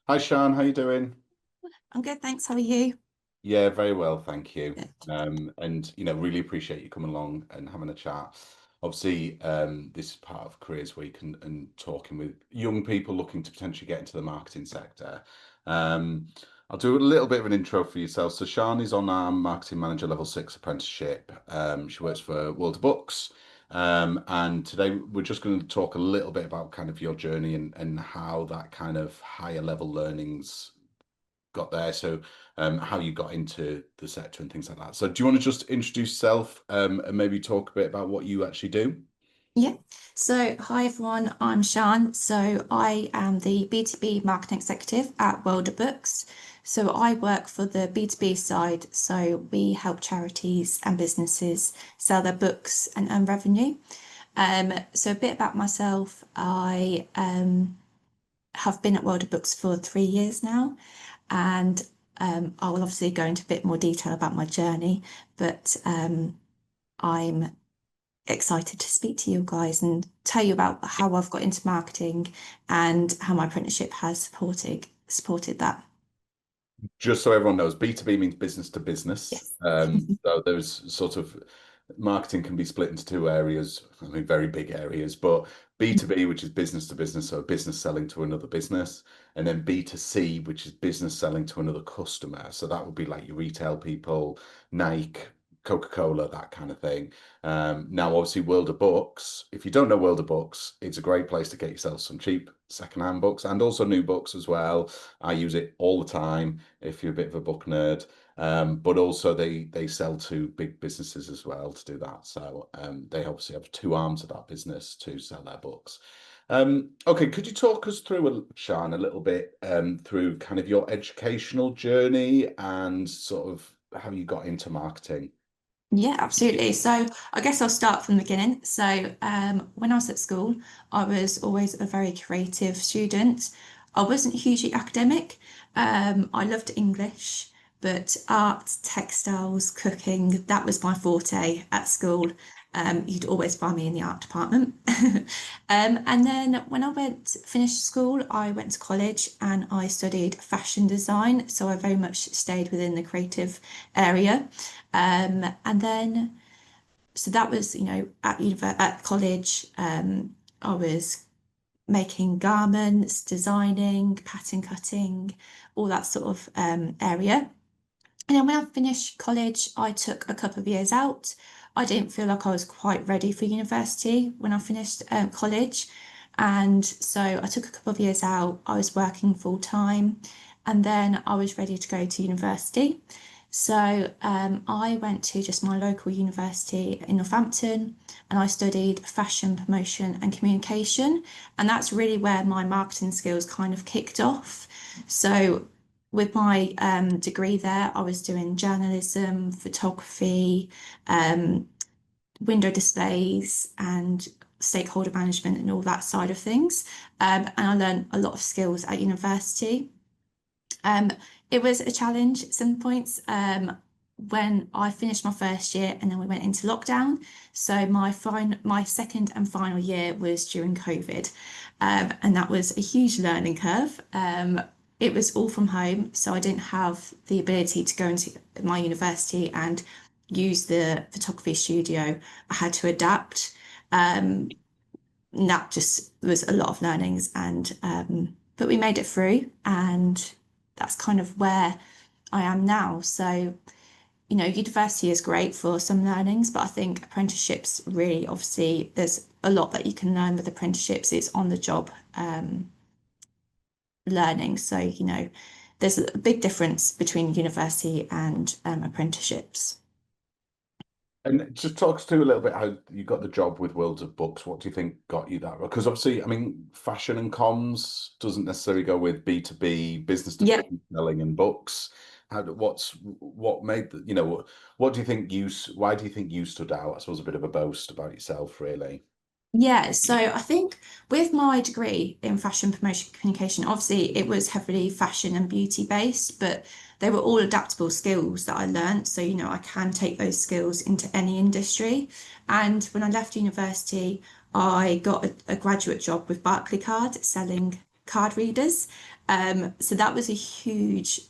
Hi Sian, how you doing? I'm good, thanks. How are you? Yeah, very well, thank you. Good. And really appreciate you coming along and having a chat. Obviously, this is part of Careers Week and talking with young people looking to potentially get into the marketing sector. Um, I'll do a little bit of an intro for yourself. So Sian is on our Marketing Manager Level 6 apprenticeship. She works for World of Books. And today we're just going to talk a little bit about kind of your journey and how that kind of higher level learnings got there. So how you got into the sector and things like that. So do you want to just introduce yourself and maybe talk a bit about what you actually do? Yeah. So, hi everyone, I'm Sian. So, I am the B2B marketing executive at World of Books. So, I work for the B2B side. So, we help charities and businesses sell their books and earn revenue. So, a bit about myself. I have been at World of Books for 3 years now, and I will obviously go into a bit more detail about my journey, but I'm excited to speak to you guys and tell you about how I've got into marketing and how my apprenticeship has supported that. Just so everyone knows, B2B means business to business. Yes. So there's sort of marketing can be split into two areas, I mean, very big areas, but B2B, which is business to business, so business selling to another business, and then B2C, which is business selling to another customer. So that would be like your retail people, Nike, Coca-Cola, that kind of thing. Now, obviously, World of Books, if you don't know World of Books, it's a great place to get yourself some cheap secondhand books and also new books as well. I use it all the time if you're a bit of a book nerd. But also they sell to big businesses as well to do that. So they obviously have two arms of that business to sell their books. Okay, could you talk us through, Sian, a little bit through kind of your educational journey and sort of how you got into marketing? Yeah, absolutely. So I guess I'll start from the beginning. So when I was at school, I was always a very creative student. I wasn't hugely academic. I loved English, but art, textiles, cooking, that was my forte at school. You'd always find me in the art department. And then when I finished school, I went to college and I studied fashion design. So I very much stayed within the creative area. And then, so that was, at college, I was making garments, designing, pattern cutting, all that sort of area. And then when I finished college, I took a couple of years out. I didn't feel like I was quite ready for university when I finished college. And so I took a couple of years out. I was working full time and then I was ready to go to university. So I went to just my local university in Northampton and I studied fashion promotion and communication. And that's really where my marketing skills kind of kicked off. So with my degree there, I was doing journalism, photography, um, window displays, and stakeholder management and all that side of things. And I learned a lot of skills at university. Um, it was a challenge at some points when I finished my first year and then we went into lockdown. So my second and final year was during COVID, and that was a huge learning curve. It was all from home, so I didn't have the ability to go into my university and use the photography studio. I had to adapt. Um, and that just was a lot of learnings, and but we made it through, and that's kind of where I am now. So, university is great for some learnings, but I think apprenticeships really, obviously, there's a lot that you can learn with apprenticeships. It's on the job learning. So, there's a big difference between university and apprenticeships. And just talk us through a little bit how you got the job with Worlds of Books. What do you think got you that? Because obviously, I mean, fashion and comms doesn't necessarily go with B2B, business to Yeah. business selling and books. What made what do you think why do you think you stood out? I suppose a bit of a boast about yourself, really. Yeah, so I think with my degree in fashion promotion communication, obviously it was heavily fashion and beauty based, but they were all adaptable skills that I learned. So, I can take those skills into any industry. And when I left university, I got a graduate job with Barclaycard selling card readers. So that was a huge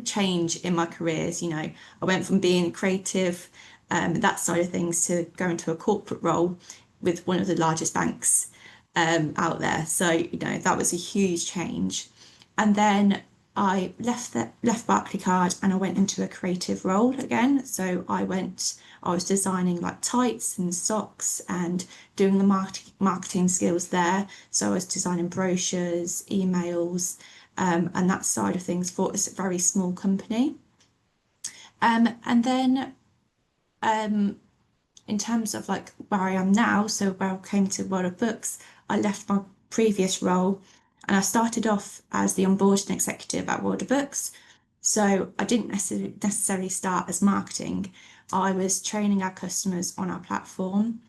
change in my careers. I went from being creative, that side of things, to going to a corporate role with one of the largest banks out there. So, that was a huge change. And then I left Barclaycard and I went into a creative role again. So I was designing like tights and socks and doing the marketing skills there. So I was designing brochures, emails, and that side of things for a very small company. And then in terms of like where I am now, so where I came to World of Books, I left my previous role and I started off as the onboarding executive at World of Books. So I didn't necessarily start as marketing. I was training our customers on our platform.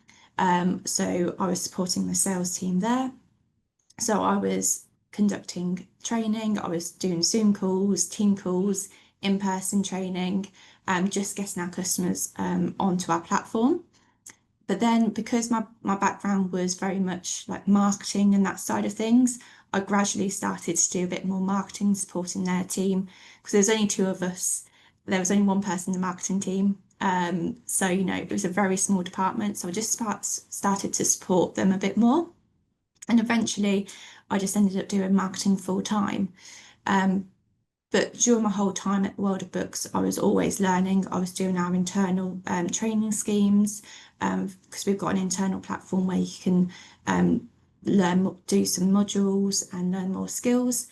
So I was supporting the sales team there. So I was conducting training, I was doing Zoom calls, team calls, in-person training, just getting our customers onto our platform. But then because my background was very much like marketing and that side of things, I gradually started to do a bit more marketing, supporting their team, because there was only two of us. There was only one person in the marketing team. So, it was a very small department. So I just started to support them a bit more. And eventually I just ended up doing marketing full time. Um, but during my whole time at World of Books, I was always learning. I was doing our internal training schemes, because we've got an internal platform where you can do some modules and learn more skills.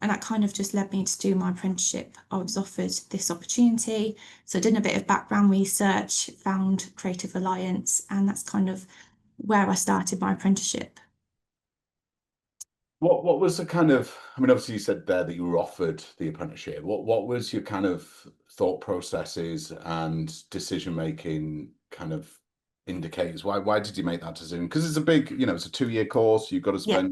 And that kind of just led me to do my apprenticeship. I was offered this opportunity. So I did a bit of background research, found Creative Alliance, and that's kind of where I started my apprenticeship. What was the kind of, I mean, obviously you said there that you were offered the apprenticeship. What was your kind of thought processes and decision making kind of indicators? Why did you make that decision? Because it's a big, it's a 2 year course. You've got to Yeah.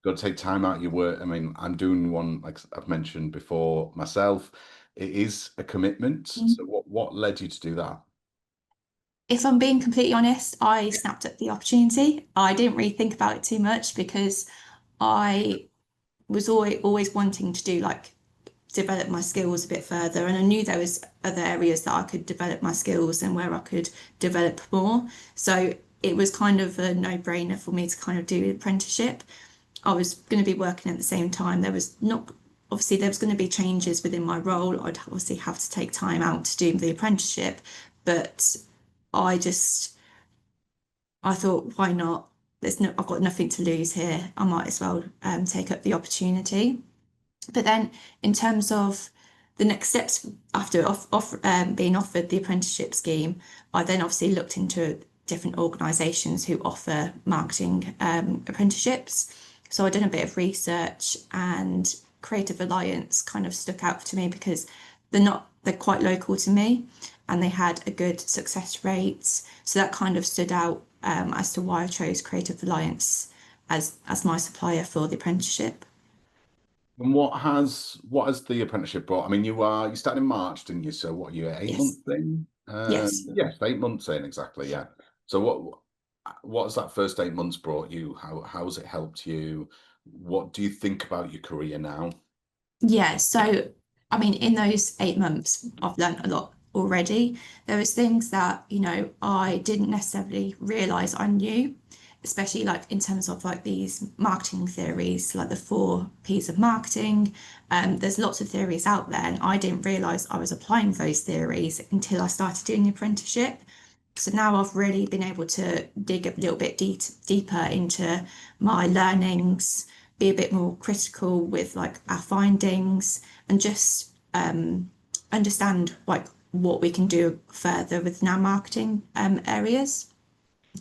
got to take time out of your work. I mean, I'm doing one, like I've mentioned before myself. It is a commitment. So what led you to do that? If I'm being completely honest, I snapped at the opportunity. I didn't really think about it too much because I was always wanting to do like develop my skills a bit further, and I knew there was other areas that I could develop my skills and where I could develop more. So it was kind of a no-brainer for me to kind of do an apprenticeship. I was going to be working at the same time. There was not Obviously there was going to be changes within my role. I'd obviously have to take time out to do the apprenticeship, but I just I thought, why not? I've got nothing to lose here. I might as well take up the opportunity. But then, in terms of the next steps after being offered the apprenticeship scheme, I then obviously looked into different organisations who offer marketing apprenticeships. So I did a bit of research, and Creative Alliance kind of stuck out to me because they're quite local to me and they had a good success rate. So that kind of stood out as to why I chose Creative Alliance as my supplier for the apprenticeship. And what has the apprenticeship brought? I mean, you started in March, didn't you? So what are you, 8 months Yes. in? Yes. Yes, 8 months in exactly. Yeah. So what has that first 8 months brought you? How has it helped you? What do you think about your career now? Yeah, so I mean, in those 8 months, I've learned a lot already. There was things that, I didn't necessarily realize I knew, especially like in terms of like these marketing theories, like the 4 Ps of marketing. There's lots of theories out there, and I didn't realize I was applying those theories until I started doing the apprenticeship. So now I've really been able to dig a little bit deeper into my learnings, be a bit more critical with like our findings, and just understand like what we can do further within our marketing areas.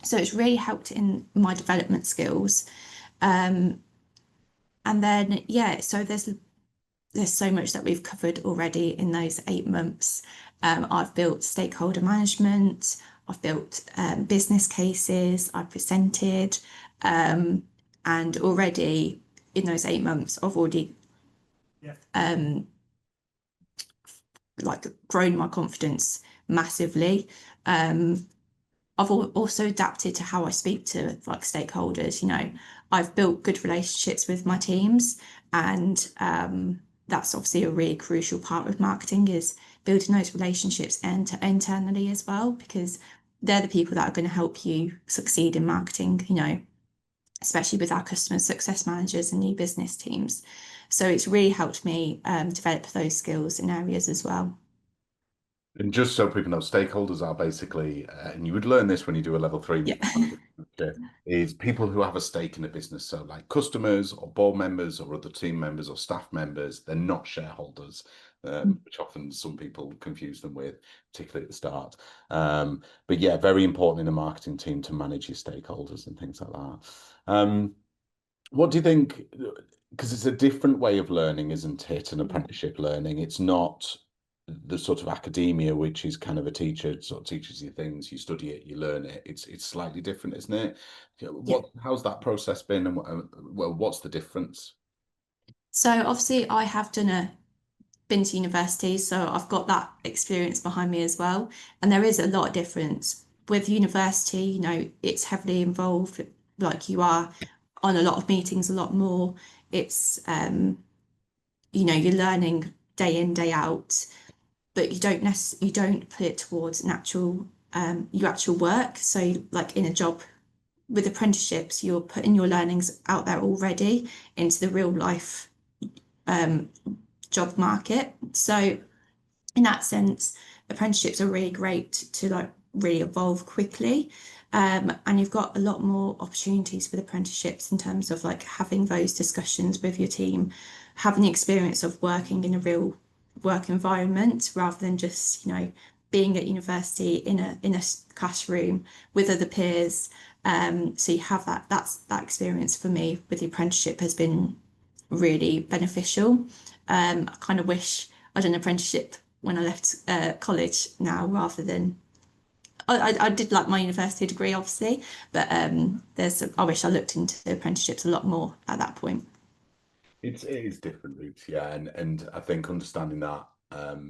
So it's really helped in my development skills. Um, and then yeah, so there's so much that we've covered already in those 8 months. I've built stakeholder management, I've built business cases, I've presented, um, and already in those 8 months, I've already um, like grown my confidence massively. Um, I've also adapted to how I speak to like stakeholders. I've built good relationships with my teams, and that's obviously a really crucial part of marketing is building those relationships and internally as well, because they're the people that are going to help you succeed in marketing, especially with our customer success managers and new business teams. So it's really helped me develop those skills in areas as well. And just so people know, stakeholders are basically, and you would learn this when you do a level three, Yeah. is people who have a stake in a business. So, like customers or board members or other team members or staff members, they're not shareholders, which often some people confuse them with, particularly at the start. But yeah, very important in a marketing team to manage your stakeholders and things like that. What do you think? Because it's a different way of learning, isn't it? An apprenticeship learning. It's not the sort of academia, which is kind of a teacher sort of teaches you things, you study it, you learn it. It's slightly different, isn't it? Yeah. How's that process been, and well, what's the difference? So obviously I have been to university, so I've got that experience behind me as well. And there is a lot of difference. With university, it's heavily involved, like you are on a lot of meetings a lot more. It's you're learning day in, day out, but you don't put it towards your actual work. So like in a job with apprenticeships, you're putting your learnings out there already into the real life um, job market. So in that sense, apprenticeships are really great to like really evolve quickly. And you've got a lot more opportunities with apprenticeships in terms of like having those discussions with your team, having the experience of working in a real work environment rather than just, being at university in a classroom with other peers. So you have that experience for me with the apprenticeship has been really beneficial. I kind of wish I'd done an apprenticeship when I left college now rather than I did like my university degree obviously, but I wish I looked into apprenticeships a lot more at that point. It is different routes, yeah, and I think understanding that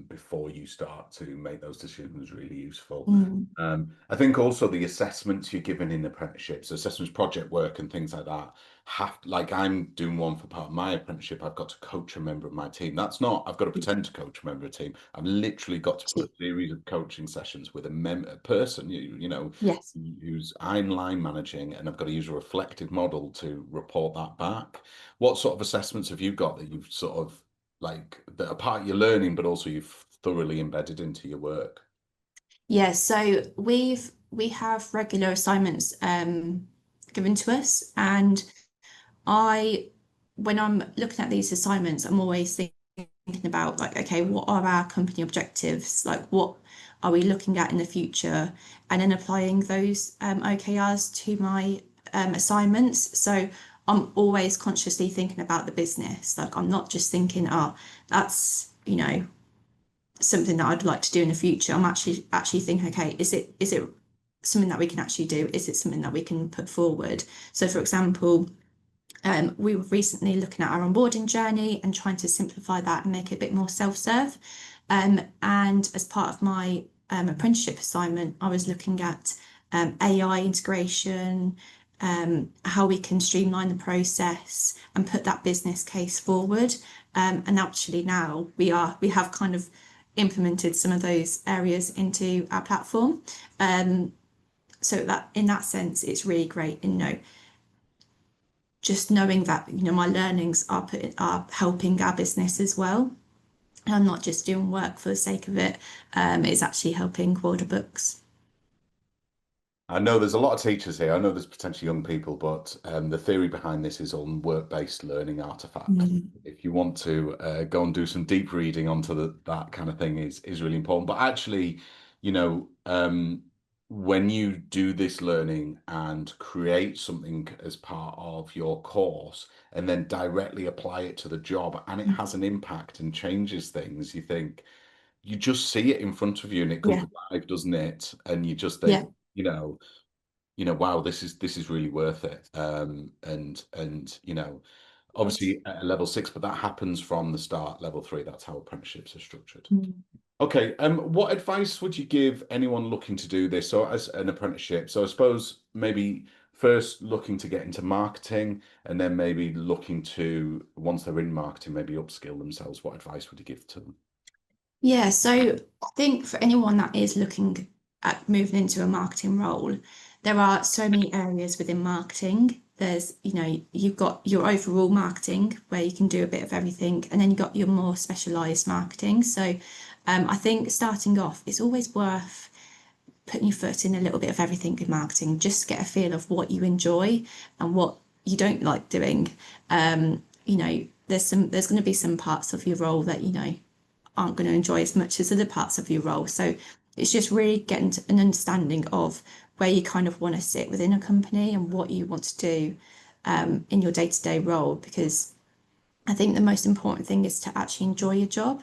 before you start to make those decisions is really useful. Mm. I think also the assessments you're given in apprenticeships, assessments, project work, and things like that have like I'm doing one for part of my apprenticeship. I've got to coach a member of my team. That's not I've got to pretend to coach a member of a team. I've literally got to put a series of coaching sessions with a person, Yes. who's I'm line managing, and I've got to use a reflective model to report that back. What sort of assessments have you got that you've sort of like that are part of your learning, but also you've thoroughly embedded into your work? Yeah, so we have regular assignments given to us, and I when I'm looking at these assignments, I'm always thinking about like, okay, what are our company objectives? Like, what are we looking at in the future? And then applying those OKRs to my assignments. So I'm always consciously thinking about the business. Like, I'm not just thinking, oh, that's, something that I'd like to do in the future. I'm actually thinking, okay, is it something that we can actually do? Is it something that we can put forward? So, for example, we were recently looking at our onboarding journey and trying to simplify that and make it a bit more self-serve. And as part of my apprenticeship assignment, I was looking at AI integration, how we can streamline the process and put that business case forward. And actually now we have kind of implemented some of those areas into our platform. So that in that sense, it's really great. Just knowing that my learnings are helping our business as well. And I'm not just doing work for the sake of it. It's actually helping order books. I know there's a lot of teachers here. I know there's potentially young people, but the theory behind this is on work-based learning artifacts. Mm. If you want to go and do some deep reading onto that kind of thing is really important. But actually, when you do this learning and create something as part of your course and then directly apply it to the job and it has an impact and changes things, you think you just see it in front of you and it comes Yeah, alive, doesn't it? And you just think, yeah, you know wow, this is really worth it. And obviously at a level 6, but that happens from the start, level 3. That's how apprenticeships are structured. Mm. Okay, what advice would you give anyone looking to do this or as an apprenticeship? So I suppose maybe first looking to get into marketing and then maybe looking to, once they're in marketing, maybe upskill themselves. What advice would you give to them? Yeah, so I think for anyone that is looking at moving into a marketing role, there are so many areas within marketing. There's, you've got your overall marketing where you can do a bit of everything, and then you've got your more specialized marketing. So I think starting off, it's always worth putting your foot in a little bit of everything in marketing, just to get a feel of what you enjoy and what you don't like doing. There's going to be some parts of your role that, aren't going to enjoy as much as other parts of your role. So it's just really getting to an understanding of where you kind of want to sit within a company and what you want to do in your day-to-day role, because I think the most important thing is to actually enjoy your job,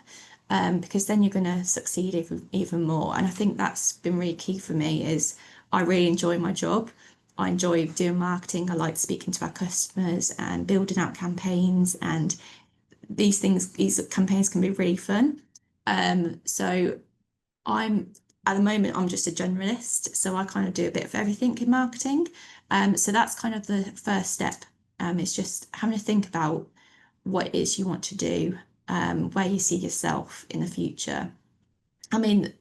because then you're going to succeed even more. And I think that's been really key for me is I really enjoy my job. I enjoy doing marketing. I like speaking to our customers and building out campaigns, and these campaigns can be really fun. So I'm at the moment I'm just a generalist, so I kind of do a bit of everything in marketing. So that's kind of the first step. It's just having to think about what it is you want to do, where you see yourself in the future. I mean,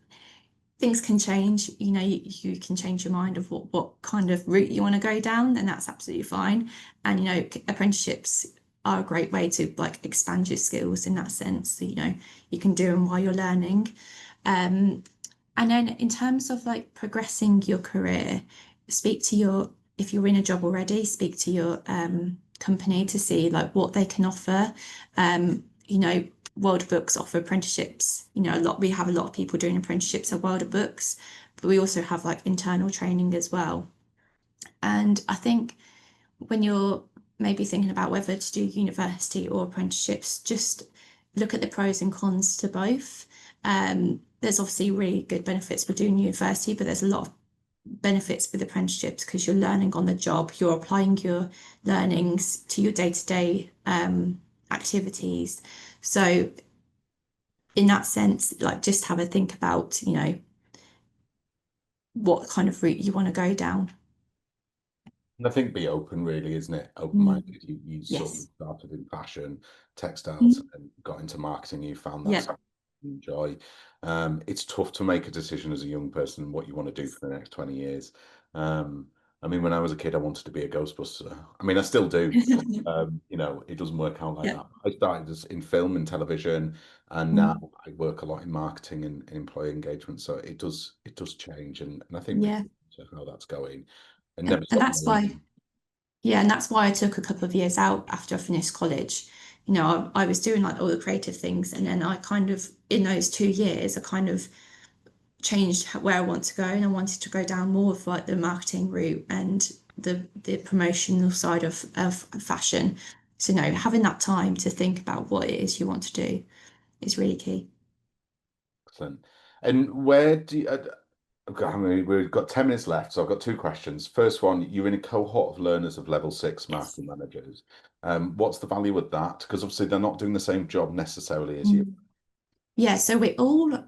things can change. You can change your mind of what kind of route you want to go down, and that's absolutely fine. And apprenticeships are a great way to like expand your skills in that sense. So, you can do them while you're learning. Um, and then in terms of like progressing your career, speak to your, if you're in a job already, speak to your company to see like what they can offer. World Books offer apprenticeships. We have a lot of people doing apprenticeships at World Books, but we also have like internal training as well. And I think when you're maybe thinking about whether to do university or apprenticeships, just look at the pros and cons to both. There's obviously really good benefits with doing university, but there's a lot of benefits with apprenticeships because you're learning on the job, you're applying your learnings to your day-to-day activities. So in that sense, like just have a think about, what kind of route you want to go down. And I think be open, really, isn't it? Mm, Open-minded. You sort of yes. started in fashion, textiles, Mm, and got into marketing. You found that yeah. something you enjoy. It's tough to make a decision as a young person what you want to do for the next 20 years. Um, I mean, when I was a kid, I wanted to be a Ghostbuster. I mean, I still do. It doesn't work out like Yeah. that. I started as in film and television, and now Mm, I work a lot in marketing and employee engagement. So it does change, and I think be yeah. to how that's going, and never And stop that's why, learning. yeah, and that's why I took a couple of years out after I finished college. I was doing like all the creative things, and then I kind of, in those 2 years, I kind of changed where I want to go, and I wanted to go down more of like the marketing route and the promotional side of fashion. So no, having that time to think about what it is you want to do is really key. Excellent. And where do you, I mean, we've got 10 minutes left, so I've got two questions. First one, you're in a cohort of learners of level six Yes. marketing managers. What's the value of that? Because obviously they're not doing the same job necessarily as you. Mm. Yeah, so we're all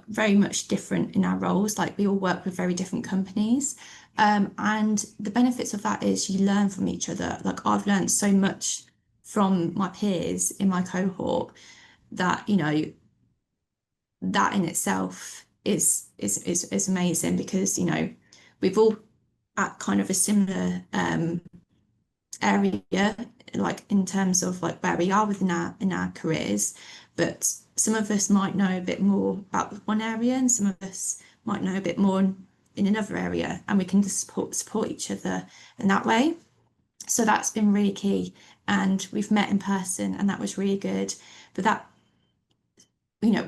very much different in our roles. Like we all work with very different companies. And the benefits of that is you learn from each other. Like I've learned so much from my peers in my cohort that, that in itself is amazing because, we've all at kind of a similar area, like in terms of like where we are within our careers, but some of us might know a bit more about one area, and some of us might know a bit more in another area, and we can just support each other in that way. So that's been really key, and we've met in person, and that was really good. But that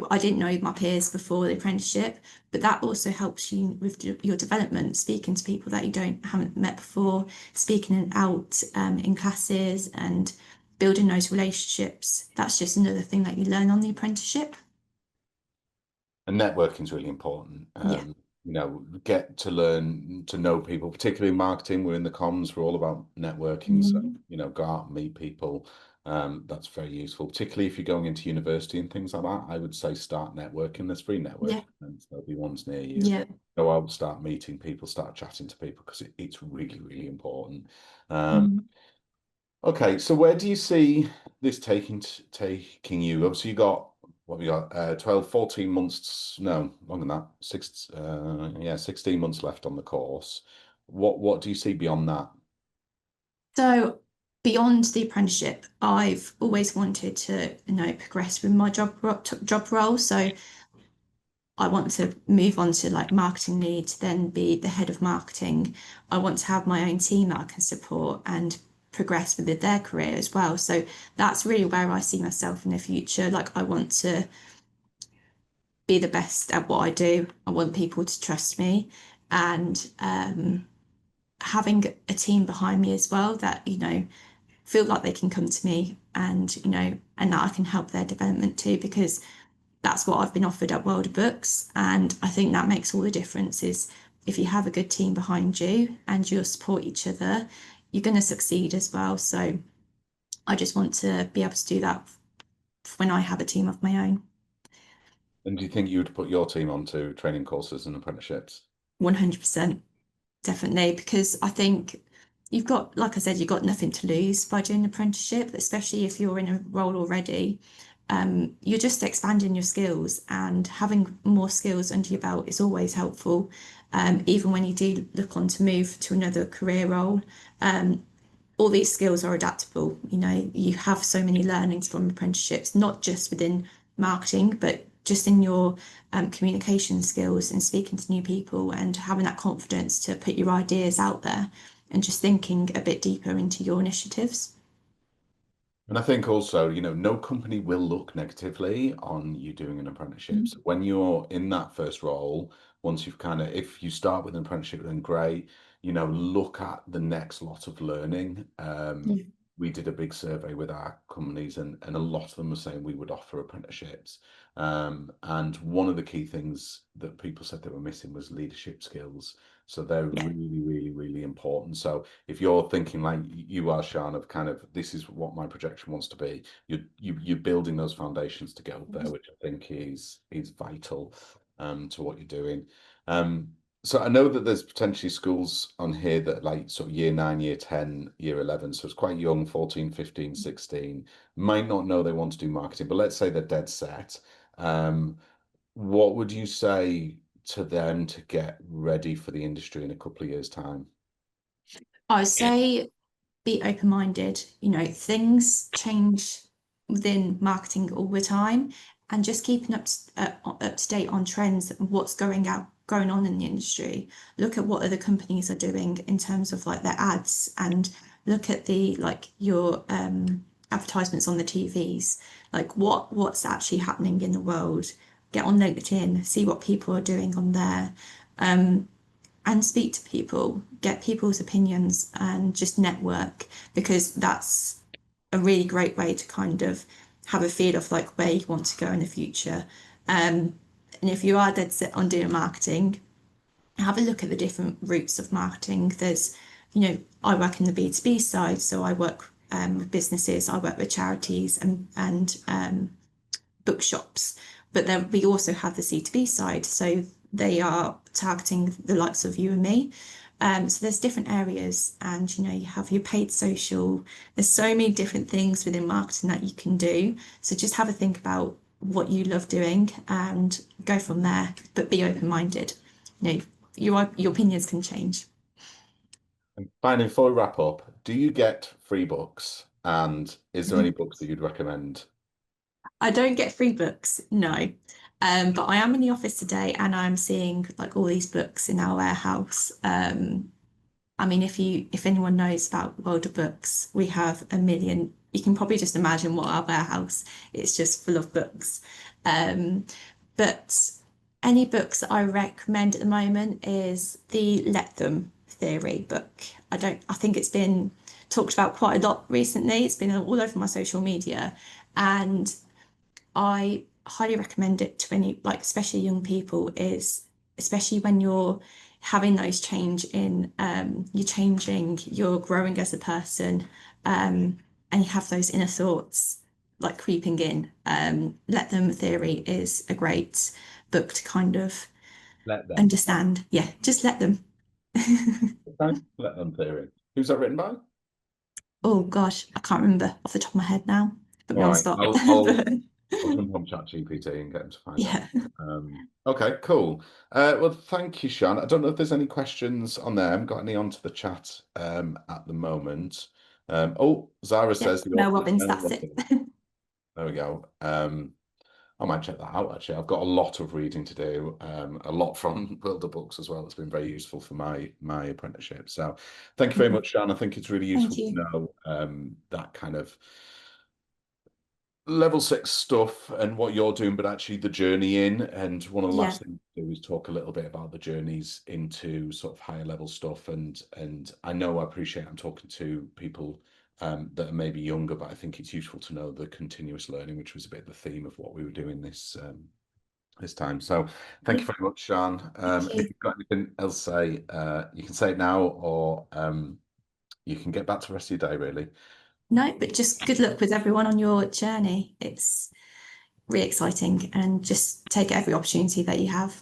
I didn't know my peers before the apprenticeship, but that also helps you with your development, speaking to people that you haven't met before, speaking out in classes and building those relationships. That's just another thing that you learn on the apprenticeship. And networking is really important. Yeah. Get to learn to know people, particularly in marketing. We're in the comms, we're all about networking. So, Mm. go out and meet people. That's very useful, particularly if you're going into university and things like that. I would say start networking. There's free Yeah, networking events. There'll be ones near you. yeah. Go out, start meeting people, start chatting to people because it's really, really important. Um, Mm. okay, so where do you see this taking you? Obviously, you got what we got 12, 14 months, no, longer than that, 16 months left on the course. What do you see beyond that? So beyond the apprenticeship, I've always wanted to, progress with my job role. So I want to move on to like marketing lead, then be the head of marketing. I want to have my own team that I can support and progress with their career as well. So that's really where I see myself in the future. Like I want to be the best at what I do. I want people to trust me and having a team behind me as well that, feel like they can come to me and, and that I can help their development too, because that's what I've been offered at World of Books. And I think that makes all the difference is if you have a good team behind you and you'll support each other, you're going to succeed as well. So I just want to be able to do that when I have a team of my own. And do you think you would put your team onto training courses and apprenticeships? 100%. Definitely, because I think you've got, like I said, you've got nothing to lose by doing an apprenticeship, especially if you're in a role already. You're just expanding your skills and having more skills under your belt is always helpful. Even when you do look on to move to another career role, all these skills are adaptable. You have so many learnings from apprenticeships, not just within marketing, but just in your communication skills and speaking to new people and having that confidence to put your ideas out there and just thinking a bit deeper into your initiatives. And I think also, no company will look negatively on you doing an apprenticeship. Mm. So when you're in that first role, once you've if you start with an apprenticeship, then great, look at the next lot of learning. Yeah. We did a big survey with our companies, and a lot of them were saying we would offer apprenticeships. And one of the key things that people said they were missing was leadership skills. So they're Yeah. really, really, really important. So if you're thinking like you are, Sian, of kind of this is what my projection wants to be, you're building those foundations to get up there, which I think is vital to what you're doing. Um, so I know that there's potentially schools on here that like sort of year 9, year 10, year 11. So it's quite young, 14, 15, 16, might not know they want to do marketing, but let's say they're dead set. Um, what would you say to them to get ready for the industry in a couple of years' time? I would say be open-minded. Things change within marketing all the time, and just keeping up to date on trends and what's going on in the industry. Look at what other companies are doing in terms of like their ads, and look at the like your advertisements on the TVs. Like what's actually happening in the world. Get on LinkedIn, see what people are doing on there. Um, and speak to people, get people's opinions, and just network because that's a really great way to kind of have a feel of like where you want to go in the future. And if you are dead set on doing marketing, have a look at the different routes of marketing. I work in the B2B side, so I work with businesses, I work with charities and bookshops, but then we also have the C2B side. So they are targeting the likes of you and me. So there's different areas, and you have your paid social. There's so many different things within marketing that you can do. So just have a think about what you love doing and go from there, but be open-minded. Your opinions can change. And finally, before we wrap up, do you get free books? And is there any books that you'd recommend? I don't get free books, no. But I am in the office today and I'm seeing like all these books in our warehouse. I mean, if anyone knows about World of Books, we have a million. You can probably just imagine what our warehouse. It's just full of books. Um, but any books that I recommend at the moment is the Let Them Theory book. I think it's been talked about quite a lot recently. It's been all over my social media, and I highly recommend it to any, like, especially young people, is especially when you're having those you're changing, you're growing as a person. and you have those inner thoughts like creeping in. Let Them Theory is a great book to kind of Let them. understand. Yeah, just let them. Okay. Let them theory. Who's that written by? Oh gosh, I can't remember off the top of my head now. Put me All on the right. spot. I'll jump on ChatGPT and get him to find out. Yeah. Okay, cool. Well, thank you, Sian. I don't know if there's any questions on there. I haven't got any onto the chat at the moment. Oh, Zara Yep. says the No, author is Robbins, now that's it. looking. There we go. I might check that out actually. I've got a lot of reading to do, a lot from Wilder books as well. It's been very useful for my apprenticeship. So thank you very much, Sian. I think it's really Thank useful to you. know that kind of level six stuff and what you're doing, but actually the journey in. And one of the Yeah. last things to do is talk a little bit about the journeys into sort of higher level stuff. And I know I appreciate I'm talking to people that are maybe younger, but I think it's useful to know the continuous learning, which was a bit the theme of what we were doing this time. So thank Yeah. you very much, Sian. Thank If you. you've got anything else to say, you can say it now, or you can get back to the rest of your day, really. No, but just good luck with everyone on your journey. It's really exciting and just take every opportunity that you have.